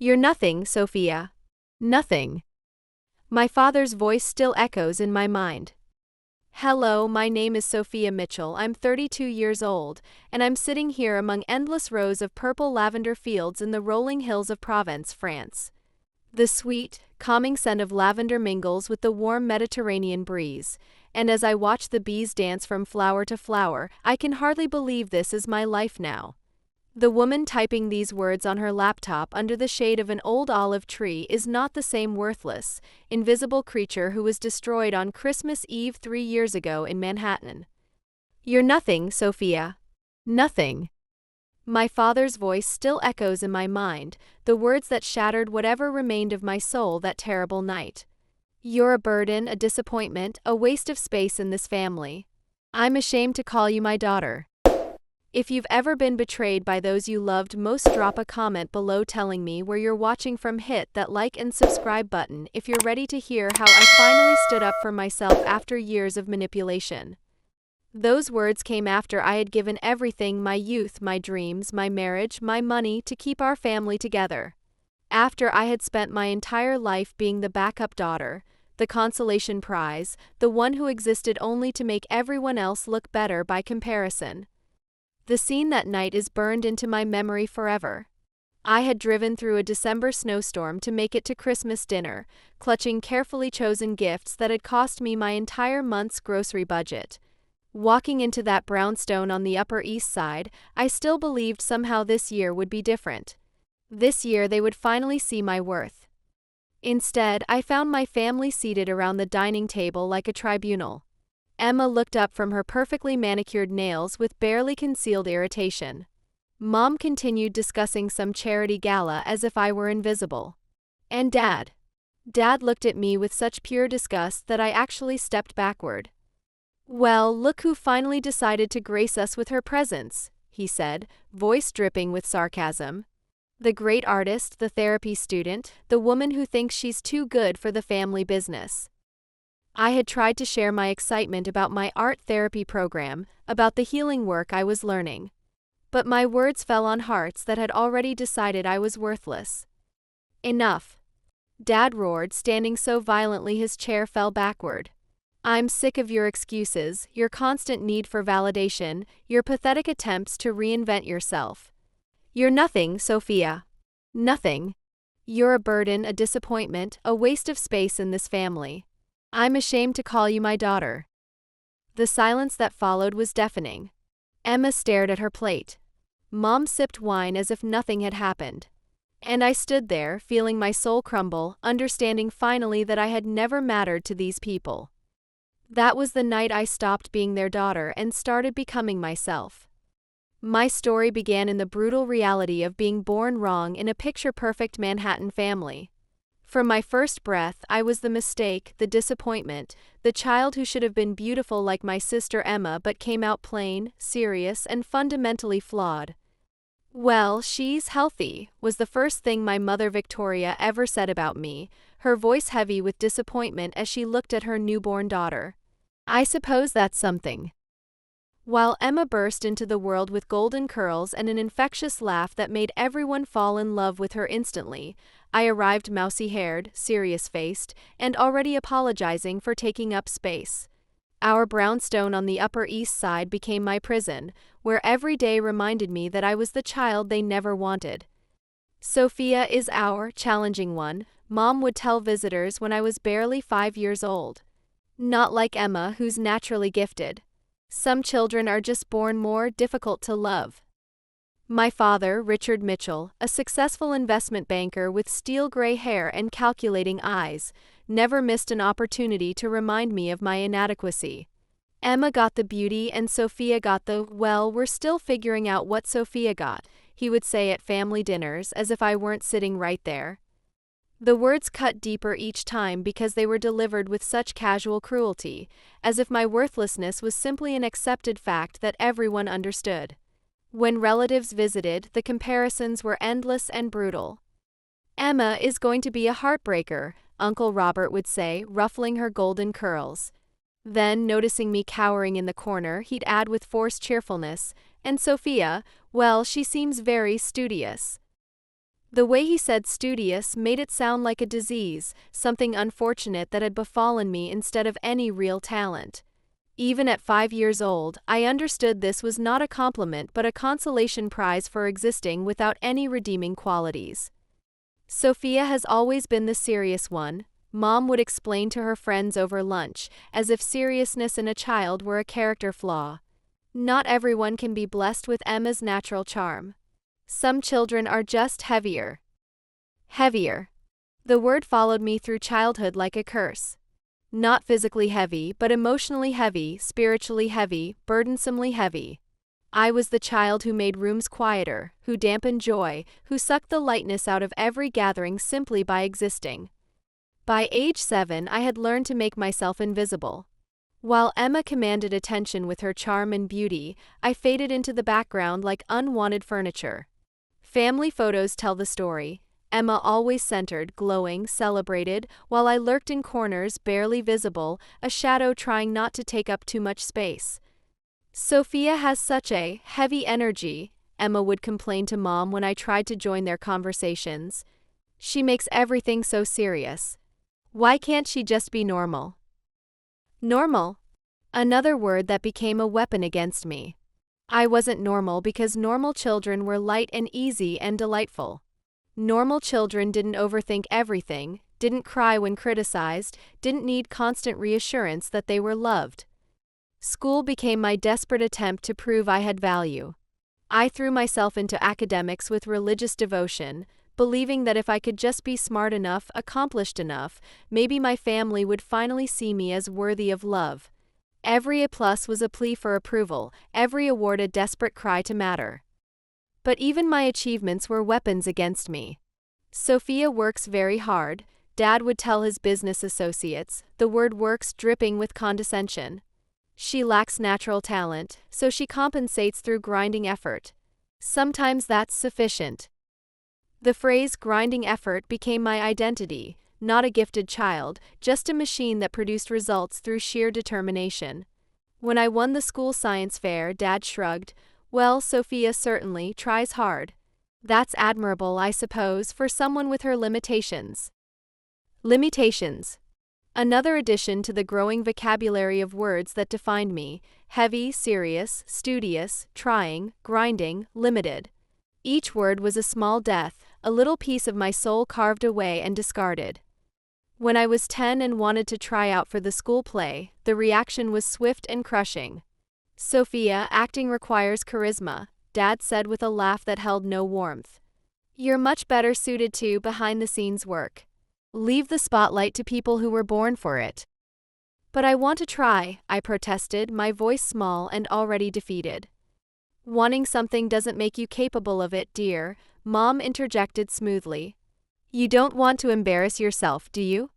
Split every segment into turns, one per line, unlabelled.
You're nothing, Sophia. Nothing. My father's voice still echoes in my mind. Hello, my name is Sophia Mitchell. I'm 32 years old, and I'm sitting here among endless rows of purple lavender fields in the rolling hills of Provence, France. The sweet, calming scent of lavender mingles with the warm Mediterranean breeze, and as I watch the bees dance from flower to flower, I can hardly believe this is my life now. The woman typing these words on her laptop under the shade of an old olive tree is not the same worthless, invisible creature who was destroyed on Christmas Eve 3 years ago in Manhattan. You're nothing, Sophia. Nothing. My father's voice still echoes in my mind, the words that shattered whatever remained of my soul that terrible night. You're a burden, a disappointment, a waste of space in this family. I'm ashamed to call you my daughter. If you've ever been betrayed by those you loved most, drop a comment below telling me where you're watching from. Hit that like and subscribe button if you're ready to hear how I finally stood up for myself after years of manipulation. Those words came after I had given everything, my youth, my dreams, my marriage, my money, to keep our family together. After I had spent my entire life being the backup daughter, the consolation prize, the one who existed only to make everyone else look better by comparison. The scene that night is burned into my memory forever. I had driven through a December snowstorm to make it to Christmas dinner, clutching carefully chosen gifts that had cost me my entire month's grocery budget. Walking into that brownstone on the Upper East Side, I still believed somehow this year would be different. This year they would finally see my worth. Instead, I found my family seated around the dining table like a tribunal. Emma looked up from her perfectly manicured nails with barely concealed irritation. Mom continued discussing some charity gala as if I were invisible. And Dad? Dad looked at me with such pure disgust that I actually stepped backward. Well, look who finally decided to grace us with her presence, he said, voice dripping with sarcasm. The great artist, the therapy student, the woman who thinks she's too good for the family business. I had tried to share my excitement about my art therapy program, about the healing work I was learning. But my words fell on hearts that had already decided I was worthless. Enough. Dad roared, standing so violently his chair fell backward. I'm sick of your excuses, your constant need for validation, your pathetic attempts to reinvent yourself. You're nothing, Sophia. Nothing. You're a burden, a disappointment, a waste of space in this family. I'm ashamed to call you my daughter. The silence that followed was deafening. Emma stared at her plate. Mom sipped wine as if nothing had happened. And I stood there, feeling my soul crumble, understanding finally that I had never mattered to these people. That was the night I stopped being their daughter and started becoming myself. My story began in the brutal reality of being born wrong in a picture-perfect Manhattan family. From my first breath, I was the mistake, the disappointment, the child who should have been beautiful like my sister Emma but came out plain, serious, and fundamentally flawed. Well, she's healthy, was the first thing my mother Victoria ever said about me, her voice heavy with disappointment as she looked at her newborn daughter. I suppose that's something. While Emma burst into the world with golden curls and an infectious laugh that made everyone fall in love with her instantly, I arrived mousy-haired, serious-faced, and already apologizing for taking up space. Our brownstone on the Upper East Side became my prison, where every day reminded me that I was the child they never wanted. Sophia is our challenging one, Mom would tell visitors when I was barely 5 years old. Not like Emma, who's naturally gifted. Some children are just born more difficult to love. My father, Richard Mitchell, a successful investment banker with steel gray hair and calculating eyes, never missed an opportunity to remind me of my inadequacy. Emma got the beauty and Sophia got the, well, we're still figuring out what Sophia got, he would say at family dinners as if I weren't sitting right there. The words cut deeper each time because they were delivered with such casual cruelty, as if my worthlessness was simply an accepted fact that everyone understood. When relatives visited, the comparisons were endless and brutal. Emma is going to be a heartbreaker, Uncle Robert would say, ruffling her golden curls. Then, noticing me cowering in the corner, he'd add with forced cheerfulness, and Sophia, well, she seems very studious. The way he said studious made it sound like a disease, something unfortunate that had befallen me instead of any real talent. Even at 5 years old, I understood this was not a compliment but a consolation prize for existing without any redeeming qualities. Sophia has always been the serious one, Mom would explain to her friends over lunch, as if seriousness in a child were a character flaw. Not everyone can be blessed with Emma's natural charm. Some children are just heavier. Heavier. The word followed me through childhood like a curse. Not physically heavy, but emotionally heavy, spiritually heavy, burdensomely heavy. I was the child who made rooms quieter, who dampened joy, who sucked the lightness out of every gathering simply by existing. By age 7, I had learned to make myself invisible. While Emma commanded attention with her charm and beauty, I faded into the background like unwanted furniture. Family photos tell the story. Emma always centered, glowing, celebrated, while I lurked in corners, barely visible, a shadow trying not to take up too much space. Sophia has such a heavy energy, Emma would complain to Mom when I tried to join their conversations. She makes everything so serious. Why can't she just be normal? Normal. Another word that became a weapon against me. I wasn't normal because normal children were light and easy and delightful. Normal children didn't overthink everything, didn't cry when criticized, didn't need constant reassurance that they were loved. School became my desperate attempt to prove I had value. I threw myself into academics with religious devotion, believing that if I could just be smart enough, accomplished enough, maybe my family would finally see me as worthy of love. Every A+ was a plea for approval, every award a desperate cry to matter. But even my achievements were weapons against me. Sophia works very hard, Dad would tell his business associates, the word works dripping with condescension. She lacks natural talent, so she compensates through grinding effort. Sometimes that's sufficient. The phrase grinding effort became my identity, not a gifted child, just a machine that produced results through sheer determination. When I won the school science fair, Dad shrugged, "Well, Sophia certainly tries hard. That's admirable, I suppose, for someone with her limitations." Limitations. Another addition to the growing vocabulary of words that defined me: heavy, serious, studious, trying, grinding, limited. Each word was a small death, a little piece of my soul carved away and discarded. When I was 10 and wanted to try out for the school play, the reaction was swift and crushing. "Sophia, acting requires charisma," Dad said with a laugh that held no warmth. "You're much better suited to behind-the-scenes work. Leave the spotlight to people who were born for it." "But I want to try," I protested, my voice small and already defeated. "Wanting something doesn't make you capable of it, dear," Mom interjected smoothly. "You don't want to embarrass yourself, do you?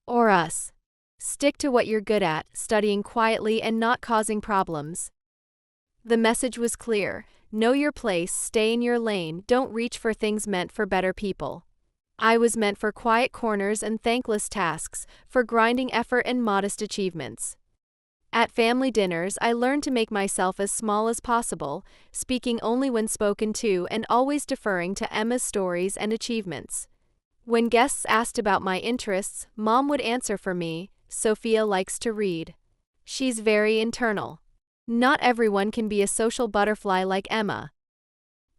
Or us. Stick to what you're good at, studying quietly and not causing problems." The message was clear: know your place, stay in your lane, don't reach for things meant for better people. I was meant for quiet corners and thankless tasks, for grinding effort and modest achievements. At family dinners, I learned to make myself as small as possible, speaking only when spoken to and always deferring to Emma's stories and achievements. When guests asked about my interests, Mom would answer for me, "Sophia likes to read. She's very internal. Not everyone can be a social butterfly like Emma."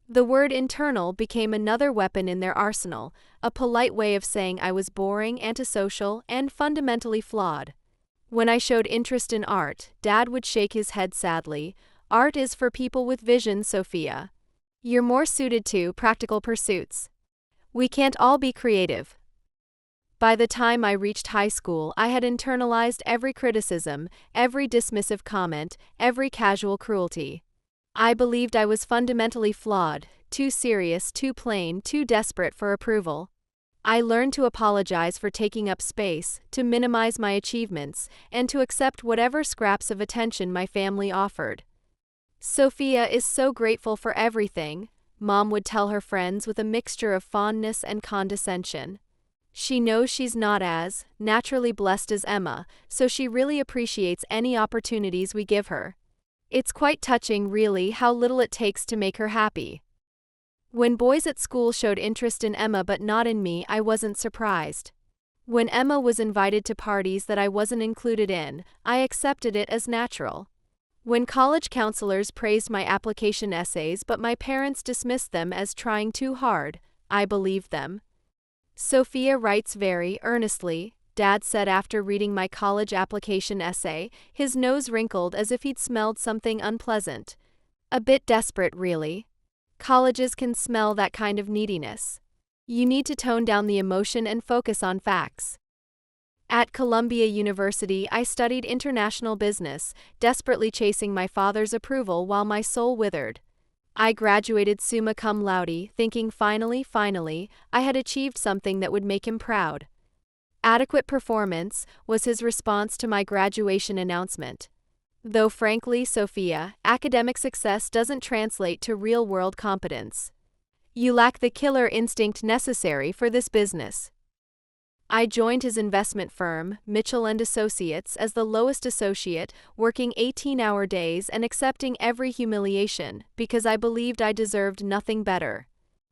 The word internal became another weapon in their arsenal, a polite way of saying I was boring, antisocial, and fundamentally flawed. When I showed interest in art, Dad would shake his head sadly. "Art is for people with vision, Sophia. You're more suited to practical pursuits. We can't all be creative." By the time I reached high school, I had internalized every criticism, every dismissive comment, every casual cruelty. I believed I was fundamentally flawed, too serious, too plain, too desperate for approval. I learned to apologize for taking up space, to minimize my achievements, and to accept whatever scraps of attention my family offered. "Sophia is so grateful for everything," Mom would tell her friends with a mixture of fondness and condescension. "She knows she's not as naturally blessed as Emma, so she really appreciates any opportunities we give her. It's quite touching, really, how little it takes to make her happy." When boys at school showed interest in Emma but not in me, I wasn't surprised. When Emma was invited to parties that I wasn't included in, I accepted it as natural. When college counselors praised my application essays but my parents dismissed them as trying too hard, I believed them. Sophia writes very earnestly, Dad said after reading my college application essay, his nose wrinkled as if he'd smelled something unpleasant. A bit desperate, really. Colleges can smell that kind of neediness. You need to tone down the emotion and focus on facts. At Columbia University, I studied international business, desperately chasing my father's approval while my soul withered. I graduated summa cum laude, thinking finally, I had achieved something that would make him proud. Adequate performance was his response to my graduation announcement. Though frankly, Sophia, academic success doesn't translate to real-world competence. You lack the killer instinct necessary for this business. I joined his investment firm, Mitchell & Associates, as the lowest associate, working 18-hour days and accepting every humiliation because I believed I deserved nothing better.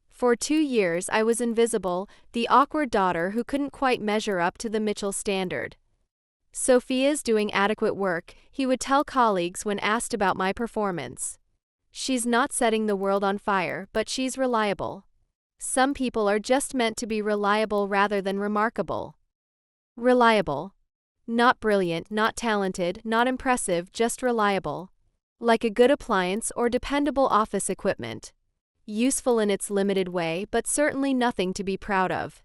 For 2 years I was invisible, the awkward daughter who couldn't quite measure up to the Mitchell standard. Sophia's doing adequate work, he would tell colleagues when asked about my performance. She's not setting the world on fire, but she's reliable. Some people are just meant to be reliable rather than remarkable. Reliable. Not brilliant, not talented, not impressive, just reliable. Like a good appliance or dependable office equipment. Useful in its limited way, but certainly nothing to be proud of.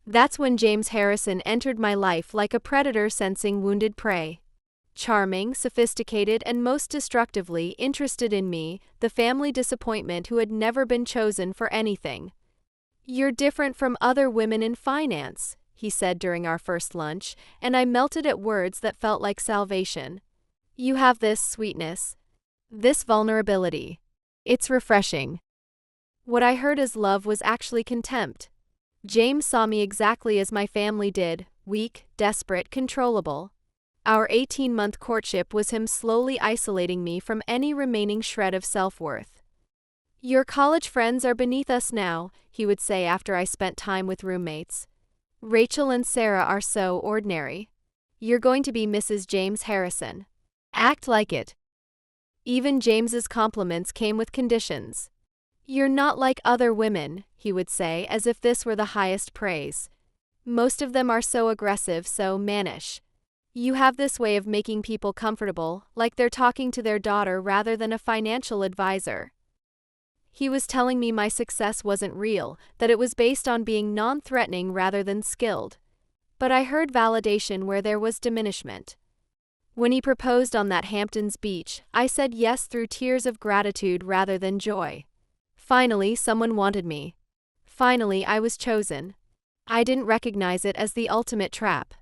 That's when James Harrison entered my life like a predator sensing wounded prey. Charming, sophisticated, and most destructively interested in me, the family disappointment who had never been chosen for anything. You're different from other women in finance, he said during our first lunch, and I melted at words that felt like salvation. You have this sweetness. This vulnerability. It's refreshing. What I heard as love was actually contempt. James saw me exactly as my family did, weak, desperate, controllable. Our 18-month courtship was him slowly isolating me from any remaining shred of self-worth. Your college friends are beneath us now, he would say after I spent time with roommates. Rachel and Sarah are so ordinary. You're going to be Mrs. James Harrison. Act like it. Even James's compliments came with conditions. You're not like other women, he would say, as if this were the highest praise. Most of them are so aggressive, so mannish. You have this way of making people comfortable, like they're talking to their daughter rather than a financial advisor. He was telling me my success wasn't real, that it was based on being non-threatening rather than skilled. But I heard validation where there was diminishment. When he proposed on that Hamptons beach, I said yes through tears of gratitude rather than joy. Finally, someone wanted me. Finally, I was chosen. I didn't recognize it as the ultimate trap.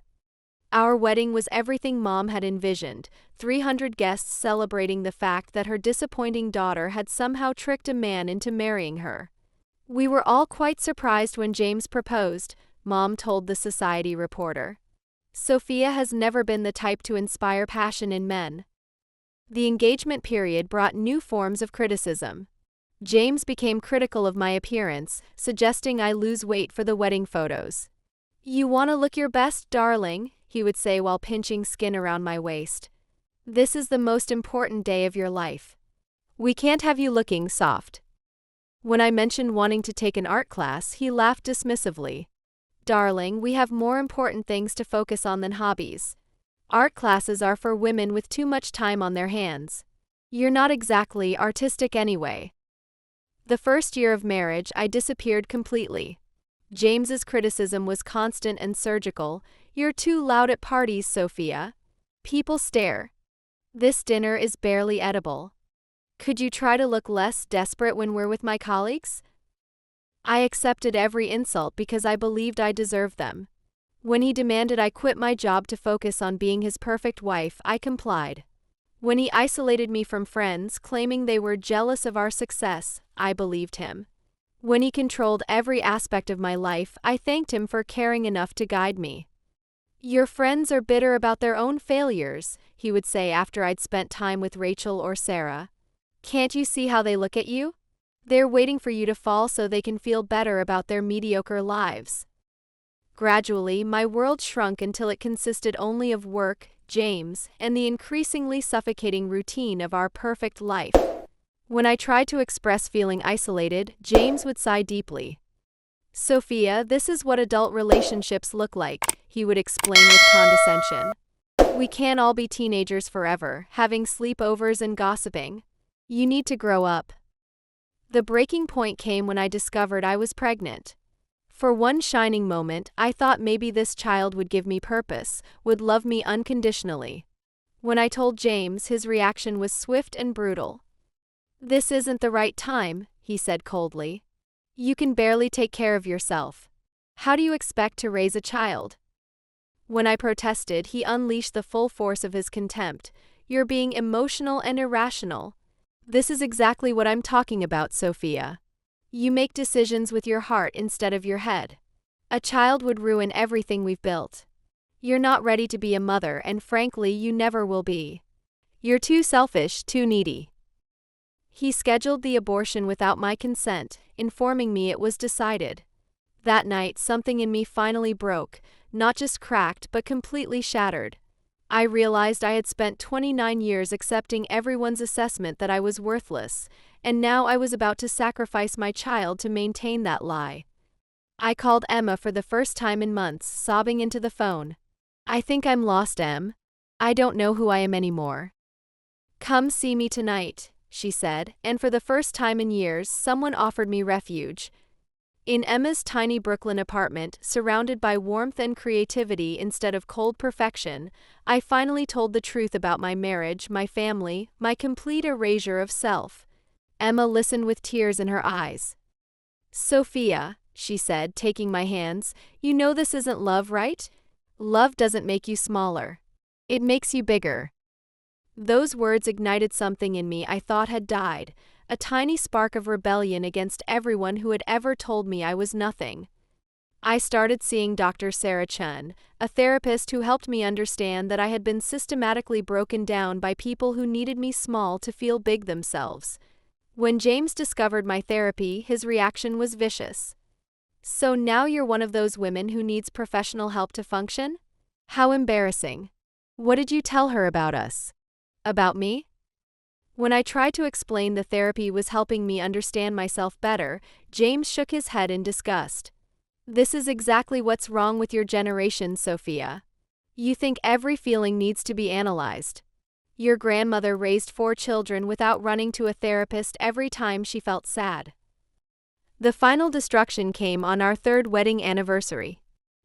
Our wedding was everything Mom had envisioned, 300 guests celebrating the fact that her disappointing daughter had somehow tricked a man into marrying her. We were all quite surprised when James proposed, Mom told the Society reporter. Sophia has never been the type to inspire passion in men. The engagement period brought new forms of criticism. James became critical of my appearance, suggesting I lose weight for the wedding photos. You want to look your best, darling, he would say while pinching skin around my waist. This is the most important day of your life. We can't have you looking soft. When I mentioned wanting to take an art class, he laughed dismissively. Darling, we have more important things to focus on than hobbies. Art classes are for women with too much time on their hands. You're not exactly artistic anyway. The first year of marriage, I disappeared completely. James's criticism was constant and surgical. You're too loud at parties, Sophia. People stare. This dinner is barely edible. Could you try to look less desperate when we're with my colleagues? I accepted every insult because I believed I deserved them. When he demanded I quit my job to focus on being his perfect wife, I complied. When he isolated me from friends, claiming they were jealous of our success, I believed him. When he controlled every aspect of my life, I thanked him for caring enough to guide me. Your friends are bitter about their own failures, he would say after I'd spent time with Rachel or Sarah. Can't you see how they look at you? They're waiting for you to fall so they can feel better about their mediocre lives. Gradually, my world shrunk until it consisted only of work, James, and the increasingly suffocating routine of our perfect life. When I tried to express feeling isolated, James would sigh deeply. Sophia, this is what adult relationships look like, he would explain with condescension. We can't all be teenagers forever, having sleepovers and gossiping. You need to grow up. The breaking point came when I discovered I was pregnant. For one shining moment, I thought maybe this child would give me purpose, would love me unconditionally. When I told James, his reaction was swift and brutal. This isn't the right time, he said coldly. You can barely take care of yourself. How do you expect to raise a child? When I protested, he unleashed the full force of his contempt. You're being emotional and irrational. This is exactly what I'm talking about, Sophia. You make decisions with your heart instead of your head. A child would ruin everything we've built. You're not ready to be a mother, and frankly, you never will be. You're too selfish, too needy. He scheduled the abortion without my consent, informing me it was decided. That night, something in me finally broke, not just cracked, but completely shattered. I realized I had spent 29 years accepting everyone's assessment that I was worthless, and now I was about to sacrifice my child to maintain that lie. I called Emma for the first time in months, sobbing into the phone. I think I'm lost, Em. I don't know who I am anymore. Come see me tonight, she said, and for the first time in years, someone offered me refuge. In Emma's tiny Brooklyn apartment, surrounded by warmth and creativity instead of cold perfection, I finally told the truth about my marriage, my family, my complete erasure of self. Emma listened with tears in her eyes. Sophia, she said, taking my hands, you know this isn't love, right? Love doesn't make you smaller. It makes you bigger. Those words ignited something in me I thought had died, a tiny spark of rebellion against everyone who had ever told me I was nothing. I started seeing Dr. Sarah Chun, a therapist who helped me understand that I had been systematically broken down by people who needed me small to feel big themselves. When James discovered my therapy, his reaction was vicious. So now you're one of those women who needs professional help to function? How embarrassing. What did you tell her about us? About me? When I tried to explain the therapy was helping me understand myself better, James shook his head in disgust. This is exactly what's wrong with your generation, Sophia. You think every feeling needs to be analyzed. Your grandmother raised 4 children without running to a therapist every time she felt sad. The final destruction came on our 3rd wedding anniversary.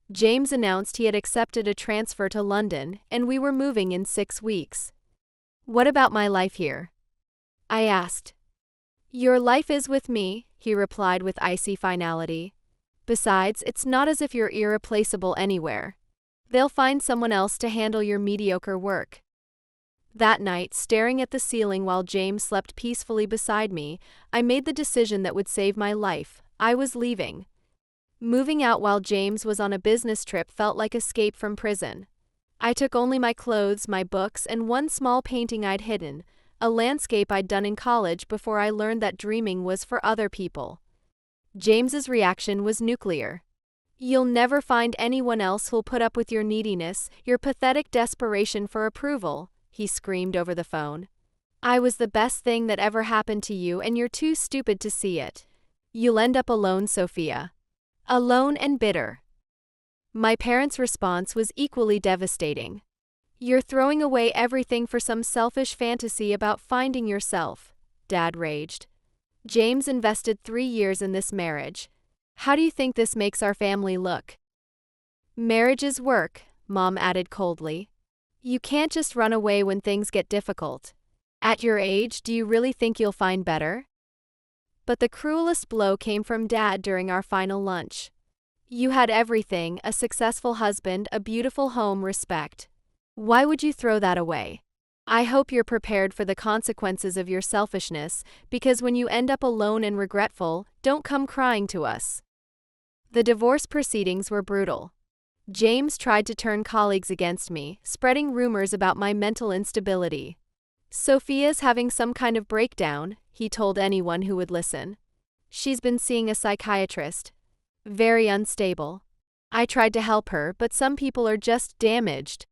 James announced he had accepted a transfer to London, and we were moving in 6 weeks. What about my life here? I asked. Your life is with me, he replied with icy finality. Besides, it's not as if you're irreplaceable anywhere. They'll find someone else to handle your mediocre work. That night, staring at the ceiling while James slept peacefully beside me, I made the decision that would save my life. I was leaving. Moving out while James was on a business trip felt like escape from prison. I took only my clothes, my books, and one small painting I'd hidden, a landscape I'd done in college before I learned that dreaming was for other people. James's reaction was nuclear. You'll never find anyone else who'll put up with your neediness, your pathetic desperation for approval, he screamed over the phone. I was the best thing that ever happened to you, and you're too stupid to see it. You'll end up alone, Sophia. Alone and bitter. My parents' response was equally devastating. You're throwing away everything for some selfish fantasy about finding yourself, Dad raged. James invested 3 years in this marriage. How do you think this makes our family look? Marriage is work, Mom added coldly. You can't just run away when things get difficult. At your age, do you really think you'll find better? But the cruelest blow came from Dad during our final lunch. You had everything, a successful husband, a beautiful home, respect. Why would you throw that away? I hope you're prepared for the consequences of your selfishness, because when you end up alone and regretful, don't come crying to us. The divorce proceedings were brutal. James tried to turn colleagues against me, spreading rumors about my mental instability. Sophia's having some kind of breakdown, he told anyone who would listen. She's been seeing a psychiatrist. Very unstable. I tried to help her, but some people are just damaged.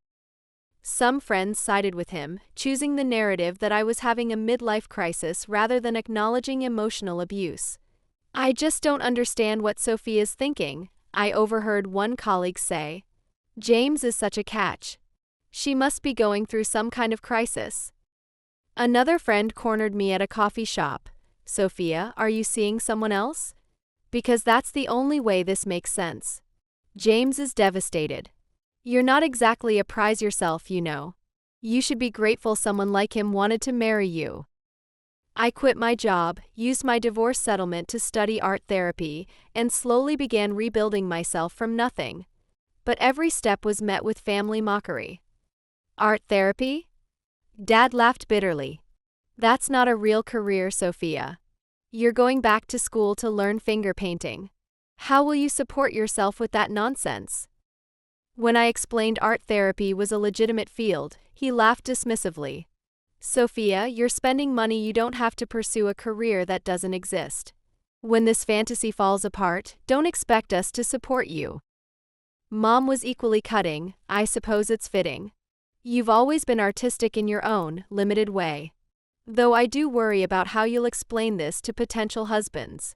Some friends sided with him, choosing the narrative that I was having a midlife crisis rather than acknowledging emotional abuse. I just don't understand what Sophia's thinking, I overheard one colleague say. James is such a catch. She must be going through some kind of crisis. Another friend cornered me at a coffee shop. Sophia, are you seeing someone else? Because that's the only way this makes sense. James is devastated. You're not exactly a prize yourself, you know. You should be grateful someone like him wanted to marry you. I quit my job, used my divorce settlement to study art therapy, and slowly began rebuilding myself from nothing. But every step was met with family mockery. Art therapy? Dad laughed bitterly. That's not a real career, Sophia. You're going back to school to learn finger painting. How will you support yourself with that nonsense? When I explained art therapy was a legitimate field, he laughed dismissively. Sophia, you're spending money you don't have to pursue a career that doesn't exist. When this fantasy falls apart, don't expect us to support you. Mom was equally cutting, I suppose it's fitting. You've always been artistic in your own, limited way. Though I do worry about how you'll explain this to potential husbands.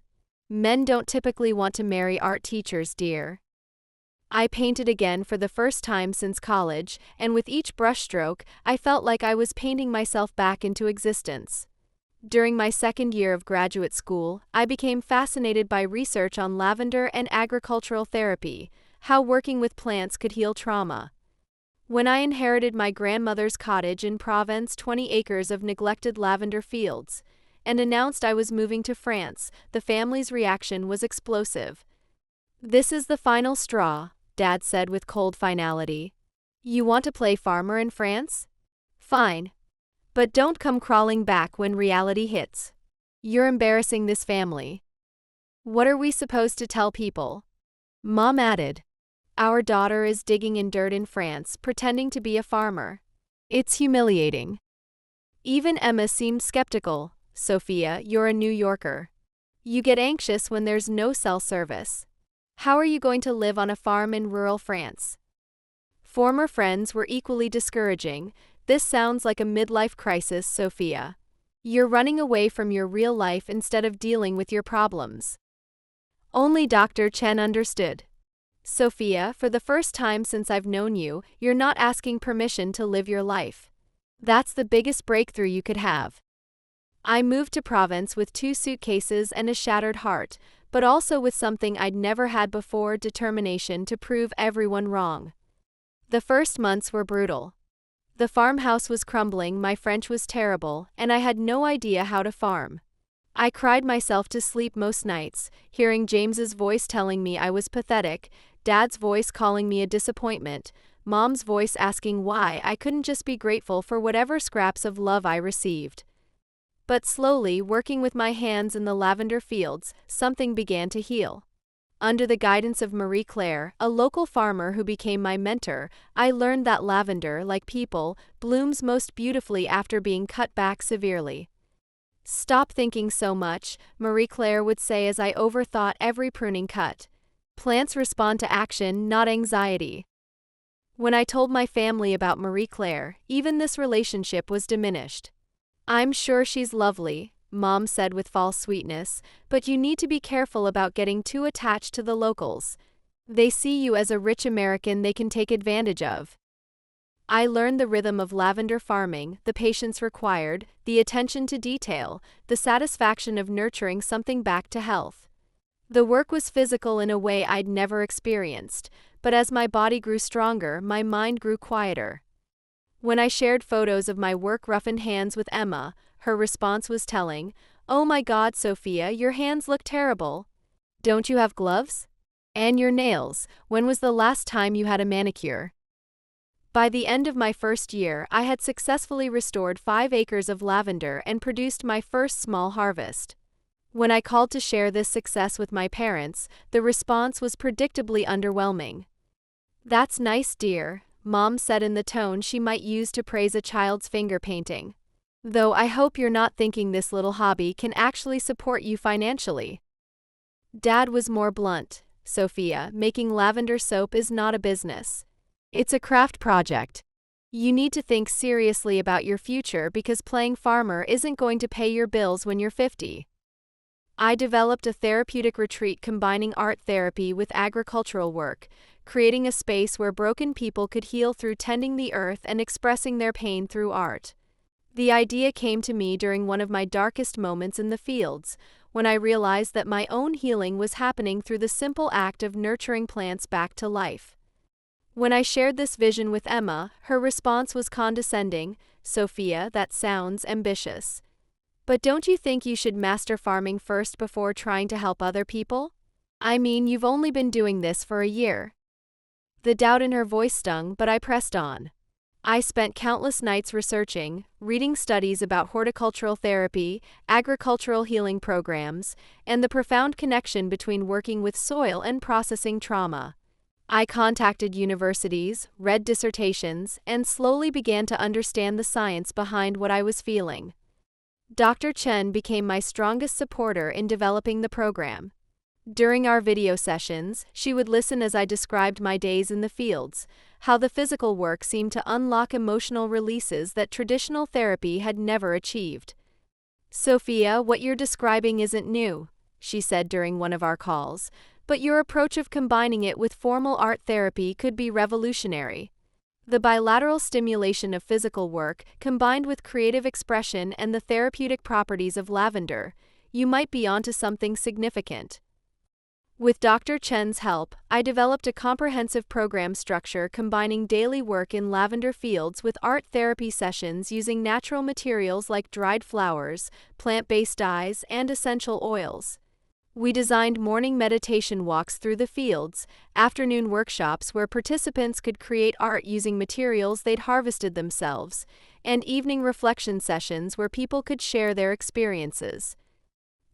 Men don't typically want to marry art teachers, dear. I painted again for the first time since college, and with each brushstroke, I felt like I was painting myself back into existence. During my second year of graduate school, I became fascinated by research on lavender and agricultural therapy, how working with plants could heal trauma. When I inherited my grandmother's cottage in Provence, 20 acres of neglected lavender fields, and announced I was moving to France, the family's reaction was explosive. This is the final straw, Dad said with cold finality. You want to play farmer in France? Fine. But don't come crawling back when reality hits. You're embarrassing this family. What are we supposed to tell people? Mom added. Our daughter is digging in dirt in France, pretending to be a farmer. It's humiliating. Even Emma seemed skeptical. Sophia, you're a New Yorker. You get anxious when there's no cell service. How are you going to live on a farm in rural France? Former friends were equally discouraging. This sounds like a midlife crisis, Sophia. You're running away from your real life instead of dealing with your problems. Only Dr. Chen understood. Sophia, for the first time since I've known you, you're not asking permission to live your life. That's the biggest breakthrough you could have. I moved to Provence with 2 suitcases and a shattered heart, but also with something I'd never had before: determination to prove everyone wrong. The first months were brutal. The farmhouse was crumbling, my French was terrible, and I had no idea how to farm. I cried myself to sleep most nights, hearing James's voice telling me I was pathetic, Dad's voice calling me a disappointment, Mom's voice asking why I couldn't just be grateful for whatever scraps of love I received. But slowly, working with my hands in the lavender fields, something began to heal. Under the guidance of Marie Claire, a local farmer who became my mentor, I learned that lavender, like people, blooms most beautifully after being cut back severely. Stop thinking so much, Marie Claire would say as I overthought every pruning cut. Plants respond to action, not anxiety. When I told my family about Marie Claire, even this relationship was diminished. I'm sure she's lovely, Mom said with false sweetness, but you need to be careful about getting too attached to the locals. They see you as a rich American they can take advantage of. I learned the rhythm of lavender farming, the patience required, the attention to detail, the satisfaction of nurturing something back to health. The work was physical in a way I'd never experienced, but as my body grew stronger, my mind grew quieter. When I shared photos of my work-roughened hands with Emma, her response was telling. Oh my God, Sophia, your hands look terrible. Don't you have gloves? And your nails, when was the last time you had a manicure? By the end of my first year, I had successfully restored 5 acres of lavender and produced my first small harvest. When I called to share this success with my parents, the response was predictably underwhelming. That's nice, dear, Mom said in the tone she might use to praise a child's finger painting. Though I hope you're not thinking this little hobby can actually support you financially. Dad was more blunt. Sophia, making lavender soap is not a business. It's a craft project. You need to think seriously about your future because playing farmer isn't going to pay your bills when you're 50. I developed a therapeutic retreat combining art therapy with agricultural work, creating a space where broken people could heal through tending the earth and expressing their pain through art. The idea came to me during one of my darkest moments in the fields, when I realized that my own healing was happening through the simple act of nurturing plants back to life. When I shared this vision with Emma, her response was condescending. "Sophia, that sounds ambitious. But don't you think you should master farming first before trying to help other people? I mean, you've only been doing this for a year." The doubt in her voice stung, but I pressed on. I spent countless nights researching, reading studies about horticultural therapy, agricultural healing programs, and the profound connection between working with soil and processing trauma. I contacted universities, read dissertations, and slowly began to understand the science behind what I was feeling. Dr. Chen became my strongest supporter in developing the program. During our video sessions, she would listen as I described my days in the fields, how the physical work seemed to unlock emotional releases that traditional therapy had never achieved. "Sophia, what you're describing isn't new," she said during one of our calls, "but your approach of combining it with formal art therapy could be revolutionary. The bilateral stimulation of physical work, combined with creative expression and the therapeutic properties of lavender, you might be onto something significant." With Dr. Chen's help, I developed a comprehensive program structure combining daily work in lavender fields with art therapy sessions using natural materials like dried flowers, plant-based dyes, and essential oils. We designed morning meditation walks through the fields, afternoon workshops where participants could create art using materials they'd harvested themselves, and evening reflection sessions where people could share their experiences.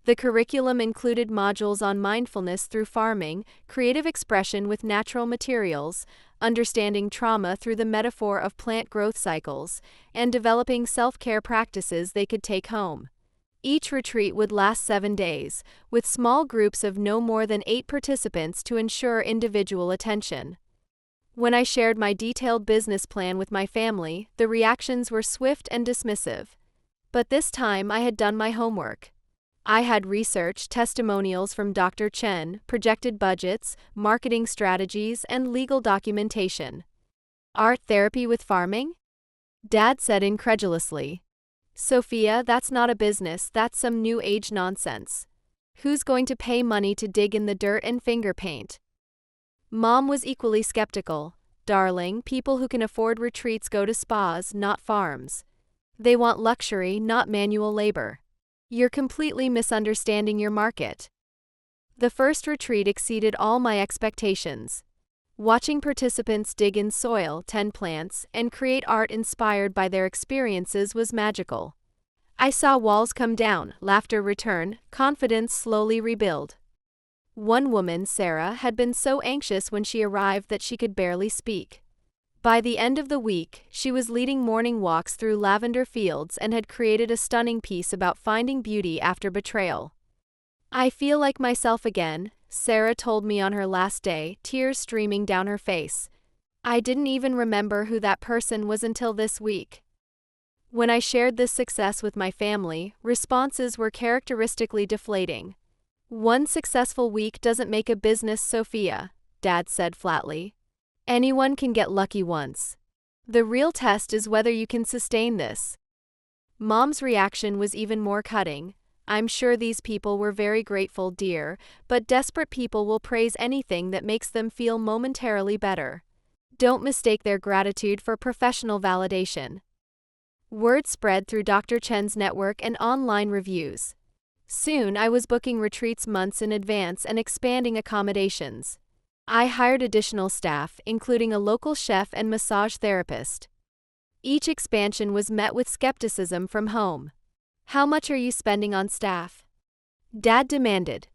The curriculum included modules on mindfulness through farming, creative expression with natural materials, understanding trauma through the metaphor of plant growth cycles, and developing self-care practices they could take home. Each retreat would last 7 days, with small groups of no more than 8 participants to ensure individual attention. When I shared my detailed business plan with my family, the reactions were swift and dismissive. But this time I had done my homework. I had researched testimonials from Dr. Chen, projected budgets, marketing strategies, and legal documentation. "Art therapy with farming?" Dad said incredulously. "Sophia, that's not a business, that's some new age nonsense. Who's going to pay money to dig in the dirt and finger paint?" Mom was equally skeptical. "Darling, people who can afford retreats go to spas, not farms. They want luxury, not manual labor. You're completely misunderstanding your market." The first retreat exceeded all my expectations. Watching participants dig in soil, tend plants, and create art inspired by their experiences was magical. I saw walls come down, laughter return, confidence slowly rebuild. One woman, Sarah, had been so anxious when she arrived that she could barely speak. By the end of the week, she was leading morning walks through lavender fields and had created a stunning piece about finding beauty after betrayal. "I feel like myself again," Sarah told me on her last day, tears streaming down her face. "I didn't even remember who that person was until this week." When I shared this success with my family, responses were characteristically deflating. "One successful week doesn't make a business, Sophia," Dad said flatly. "Anyone can get lucky once. The real test is whether you can sustain this." Mom's reaction was even more cutting. "I'm sure these people were very grateful, dear, but desperate people will praise anything that makes them feel momentarily better. Don't mistake their gratitude for professional validation." Word spread through Dr. Chen's network and online reviews. Soon I was booking retreats months in advance and expanding accommodations. I hired additional staff, including a local chef and massage therapist. Each expansion was met with skepticism from home. "How much are you spending on staff?" Dad demanded.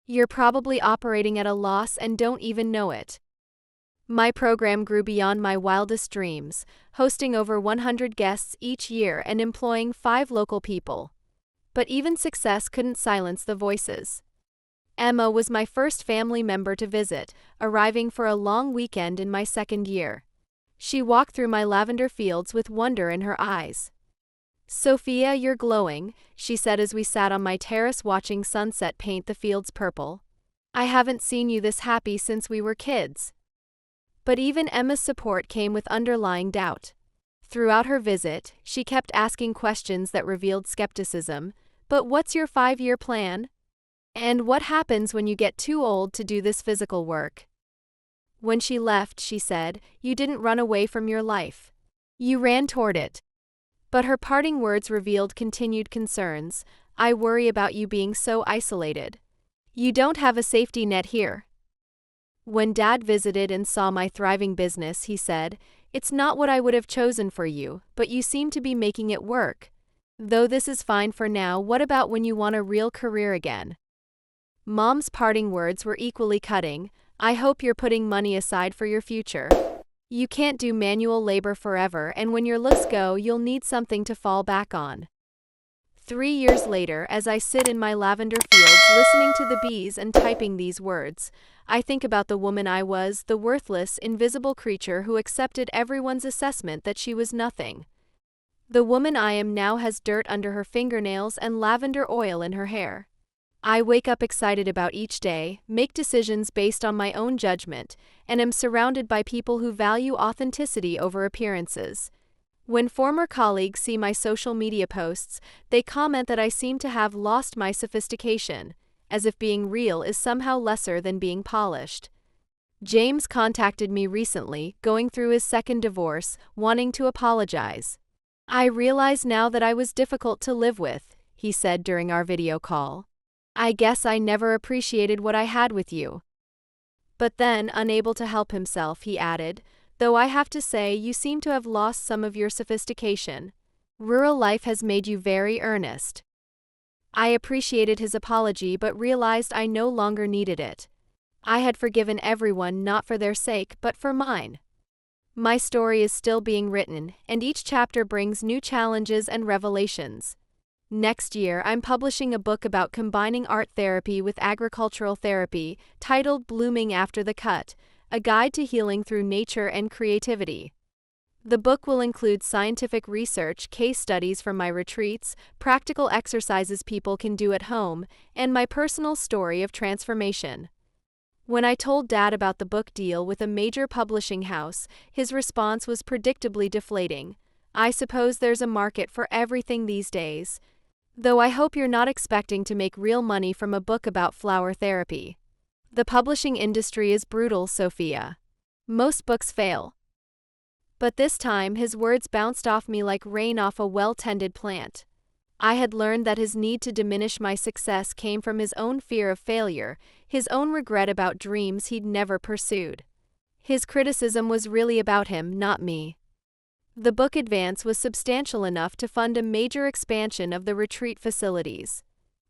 "You're probably operating at a loss and don't even know it." My program grew beyond my wildest dreams, hosting over 100 guests each year and employing 5 local people. But even success couldn't silence the voices. Emma was my first family member to visit, arriving for a long weekend in my second year. She walked through my lavender fields with wonder in her eyes. "Sophia, you're glowing," she said as we sat on my terrace watching sunset paint the fields purple. "I haven't seen you this happy since we were kids." But even Emma's support came with underlying doubt. Throughout her visit, she kept asking questions that revealed skepticism. "But what's your 5-year plan? And what happens when you get too old to do this physical work?" When she left, she said, "You didn't run away from your life. You ran toward it." But her parting words revealed continued concerns. "I worry about you being so isolated. You don't have a safety net here." When Dad visited and saw my thriving business, he said, "It's not what I would have chosen for you, but you seem to be making it work. Though this is fine for now, what about when you want a real career again?" Mom's parting words were equally cutting. "I hope you're putting money aside for your future. You can't do manual labor forever, and when your looks go, you'll need something to fall back on." 3 years later, as I sit in my lavender fields listening to the bees and typing these words, I think about the woman I was, the worthless, invisible creature who accepted everyone's assessment that she was nothing. The woman I am now has dirt under her fingernails and lavender oil in her hair. I wake up excited about each day, make decisions based on my own judgment, and am surrounded by people who value authenticity over appearances. When former colleagues see my social media posts, they comment that I seem to have lost my sophistication, as if being real is somehow lesser than being polished. James contacted me recently, going through his second divorce, wanting to apologize. "I realize now that I was difficult to live with," he said during our video call. "I guess I never appreciated what I had with you." But then, unable to help himself, he added, "Though I have to say, you seem to have lost some of your sophistication. Rural life has made you very earnest." I appreciated his apology but realized I no longer needed it. I had forgiven everyone not for their sake but for mine. My story is still being written, and each chapter brings new challenges and revelations. Next year, I'm publishing a book about combining art therapy with agricultural therapy, titled Blooming After the Cut, a guide to healing through nature and creativity. The book will include scientific research, case studies from my retreats, practical exercises people can do at home, and my personal story of transformation. When I told Dad about the book deal with a major publishing house, his response was predictably deflating. "I suppose there's a market for everything these days. Though I hope you're not expecting to make real money from a book about flower therapy. The publishing industry is brutal, Sophia. Most books fail." But this time, his words bounced off me like rain off a well-tended plant. I had learned that his need to diminish my success came from his own fear of failure, his own regret about dreams he'd never pursued. His criticism was really about him, not me. The book advance was substantial enough to fund a major expansion of the retreat facilities.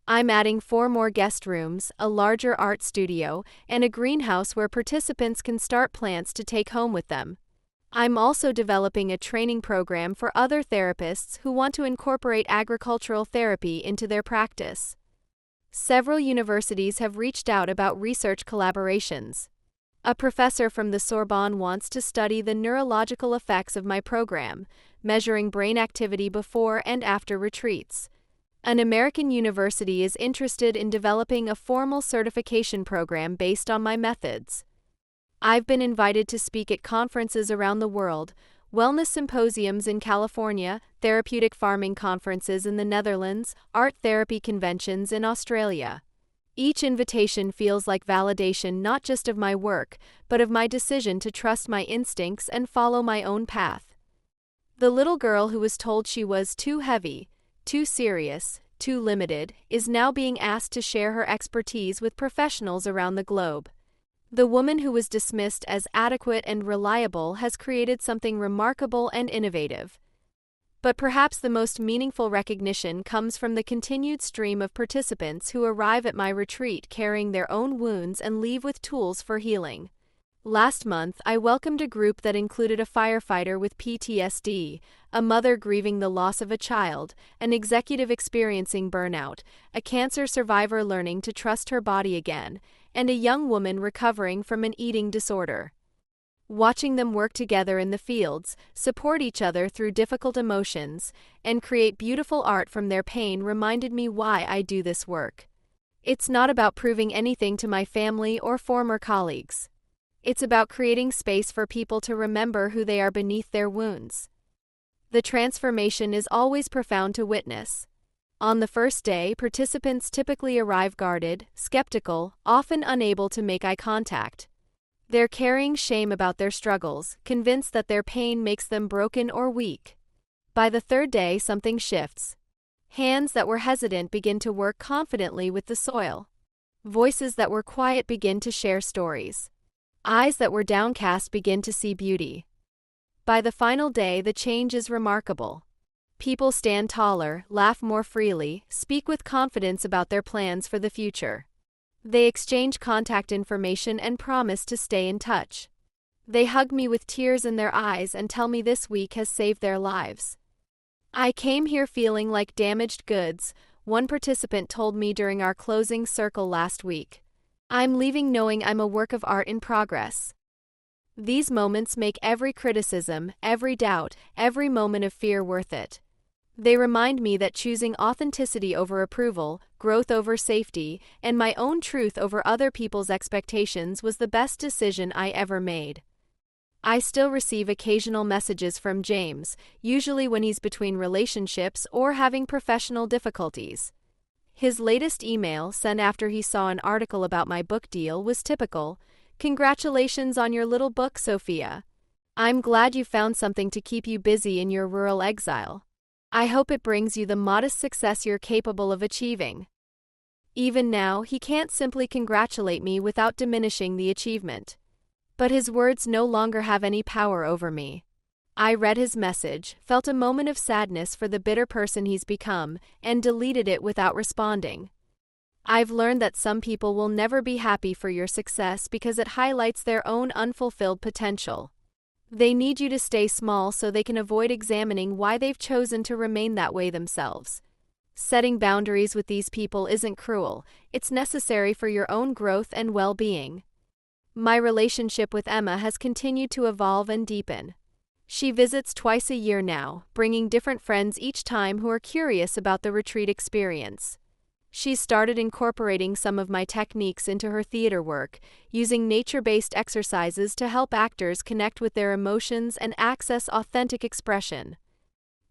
I'm adding 4 more guest rooms, a larger art studio, and a greenhouse where participants can start plants to take home with them. I'm also developing a training program for other therapists who want to incorporate agricultural therapy into their practice. Several universities have reached out about research collaborations. A professor from the Sorbonne wants to study the neurological effects of my program, measuring brain activity before and after retreats. An American university is interested in developing a formal certification program based on my methods. I've been invited to speak at conferences around the world, wellness symposiums in California, therapeutic farming conferences in the Netherlands, art therapy conventions in Australia. Each invitation feels like validation not just of my work, but of my decision to trust my instincts and follow my own path. The little girl who was told she was too heavy, too serious, too limited, is now being asked to share her expertise with professionals around the globe. The woman who was dismissed as adequate and reliable has created something remarkable and innovative. But perhaps the most meaningful recognition comes from the continued stream of participants who arrive at my retreat carrying their own wounds and leave with tools for healing. Last month, I welcomed a group that included a firefighter with PTSD, a mother grieving the loss of a child, an executive experiencing burnout, a cancer survivor learning to trust her body again, and a young woman recovering from an eating disorder. Watching them work together in the fields, support each other through difficult emotions, and create beautiful art from their pain reminded me why I do this work. It's not about proving anything to my family or former colleagues. It's about creating space for people to remember who they are beneath their wounds. The transformation is always profound to witness. On the first day, participants typically arrive guarded, skeptical, often unable to make eye contact. They're carrying shame about their struggles, convinced that their pain makes them broken or weak. By the third day, something shifts. Hands that were hesitant begin to work confidently with the soil. Voices that were quiet begin to share stories. Eyes that were downcast begin to see beauty. By the final day, the change is remarkable. People stand taller, laugh more freely, speak with confidence about their plans for the future. They exchange contact information and promise to stay in touch. They hug me with tears in their eyes and tell me this week has saved their lives. I came here feeling like damaged goods, one participant told me during our closing circle last week. I'm leaving knowing I'm a work of art in progress. These moments make every criticism, every doubt, every moment of fear worth it. They remind me that choosing authenticity over approval, growth over safety, and my own truth over other people's expectations was the best decision I ever made. I still receive occasional messages from James, usually when he's between relationships or having professional difficulties. His latest email, sent after he saw an article about my book deal, was typical. "Congratulations on your little book, Sophia. I'm glad you found something to keep you busy in your rural exile. I hope it brings you the modest success you're capable of achieving." Even now, he can't simply congratulate me without diminishing the achievement. But his words no longer have any power over me. I read his message, felt a moment of sadness for the bitter person he's become, and deleted it without responding. I've learned that some people will never be happy for your success because it highlights their own unfulfilled potential. They need you to stay small so they can avoid examining why they've chosen to remain that way themselves. Setting boundaries with these people isn't cruel, it's necessary for your own growth and well-being. My relationship with Emma has continued to evolve and deepen. She visits twice a year now, bringing different friends each time who are curious about the retreat experience. She's started incorporating some of my techniques into her theater work, using nature-based exercises to help actors connect with their emotions and access authentic expression.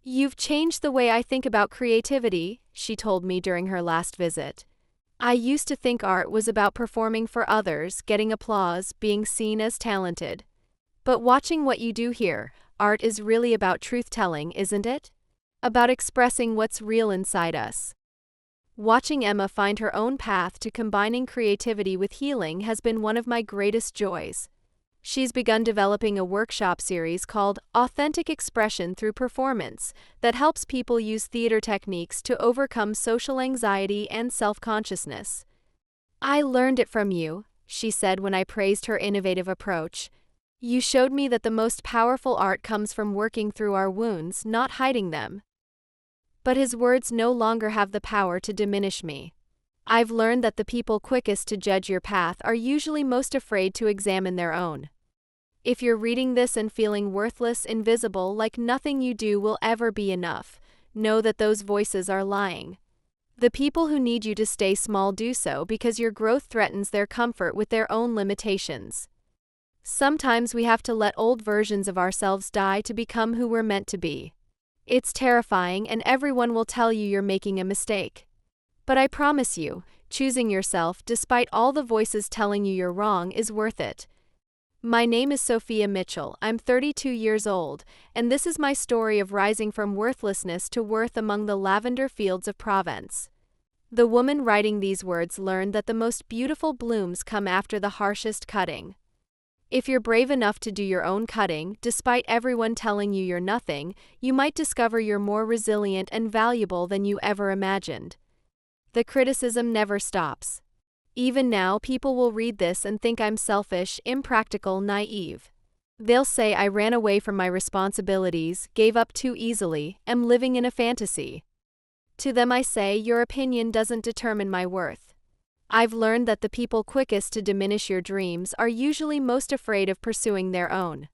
"You've changed the way I think about creativity," she told me during her last visit. "I used to think art was about performing for others, getting applause, being seen as talented. But watching what you do here, art is really about truth-telling, isn't it? About expressing what's real inside us." Watching Emma find her own path to combining creativity with healing has been one of my greatest joys. She's begun developing a workshop series called Authentic Expression Through Performance that helps people use theater techniques to overcome social anxiety and self-consciousness. "I learned it from you," she said when I praised her innovative approach. "You showed me that the most powerful art comes from working through our wounds, not hiding them." But his words no longer have the power to diminish me. I've learned that the people quickest to judge your path are usually most afraid to examine their own. If you're reading this and feeling worthless, invisible, like nothing you do will ever be enough, know that those voices are lying. The people who need you to stay small do so because your growth threatens their comfort with their own limitations. Sometimes we have to let old versions of ourselves die to become who we're meant to be. It's terrifying, and everyone will tell you you're making a mistake. But I promise you, choosing yourself, despite all the voices telling you you're wrong, is worth it. My name is Sophia Mitchell, I'm 32 years old, and this is my story of rising from worthlessness to worth among the lavender fields of Provence. The woman writing these words learned that the most beautiful blooms come after the harshest cutting. If you're brave enough to do your own cutting, despite everyone telling you you're nothing, you might discover you're more resilient and valuable than you ever imagined. The criticism never stops. Even now, people will read this and think I'm selfish, impractical, naive. They'll say I ran away from my responsibilities, gave up too easily, am living in a fantasy. To them I say, your opinion doesn't determine my worth. I've learned that the people quickest to diminish your dreams are usually most afraid of pursuing their own.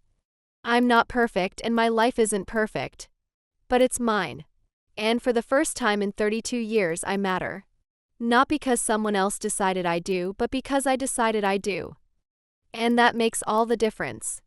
I'm not perfect and my life isn't perfect. But it's mine. And for the first time in 32 years I matter. Not because someone else decided I do, but because I decided I do. And that makes all the difference.